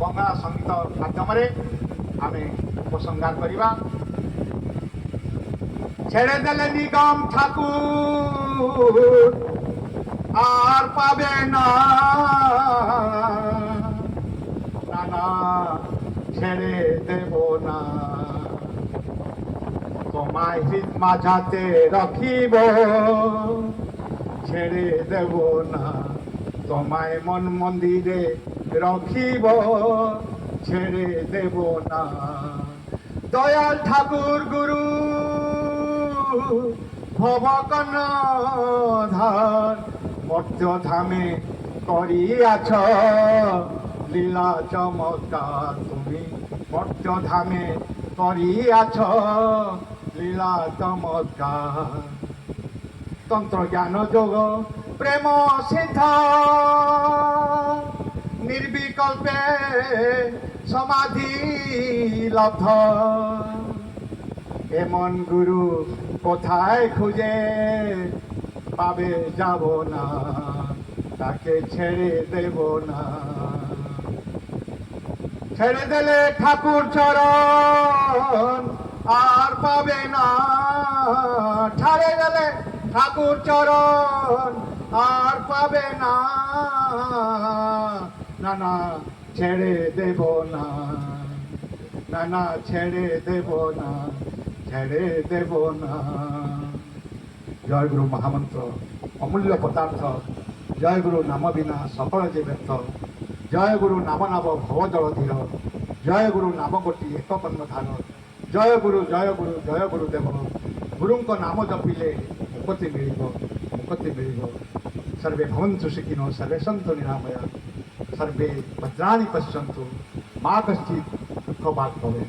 ବଙ୍ଗଳା ସଙ୍ଗୀତ ମାଧ୍ୟମରେ ଆମେ ଉପସଂହାର କରିବା। ছেড়ে দিলে নিগম ঠাকুর আর পাবে না, না না ছেড়ে দেব না, তোমায় হৃদ মাঝাতে রাখিব, ছেড়ে দেব না, তোমায় মন মন্দিরে রাখিব, ছেড়ে দেব না। দয়াল ঠাকুর গুরু ভবকর্ণধার মর্ত্যধামে করিয়াছ লীলা চমৎকার, তুমি মর্ত্যধামে করিয়াছ লীলা চমৎকার। তন্ত্র জ্ঞান যোগ প্রেম সিদ্ধ নির্বিকল্পে সমাধি লব্ধ, এমন গুরু কোথায় খুঁজে পাবে যাব না, তাকে ছেড়ে দেব না। ছেড়ে দিলে ঠাকুর চরণ আর পাবে না, ছেড়ে দিলে ঠাকুর চরণ আর পাবে না, না না ছেড়ে দেব না, না না ছেড়ে দেব না, ছেড়ে দেব না। জয় গুরু মহামন্ত্র অমূল্য পদার্থ, জয় গুরু নাম বিনা সকল যে ব্যর্থ, জয় গুরু নাম নাম ভব জଳଧୀର, ଜୟ ଗୁରୁ ନାମ ଗୋଟି ଏକ କର୍ମଧାର, ଜୟ ଗୁରୁ ଜୟ ଗୁରୁ ଜୟ ଗୁରୁଦେବ, ଗୁରୁଙ୍କ ନାମ ଜପିଲେ ମୁକ୍ତି ମିଳିବ, ମୁକ୍ତି ମିଳିବ। ସର୍ବେ ଭବନ୍ତୁ ସୁଖିନୋ ସର୍ବେ ସନ୍ତୁ ନିରାମୟା, ସର୍ବେ ଭଦ୍ରାଣି ପଶ୍ୟନ୍ତୁ ମା କଶ୍ଚିତ୍ ଦୁଃଖ ଭାଗ ଭବେ।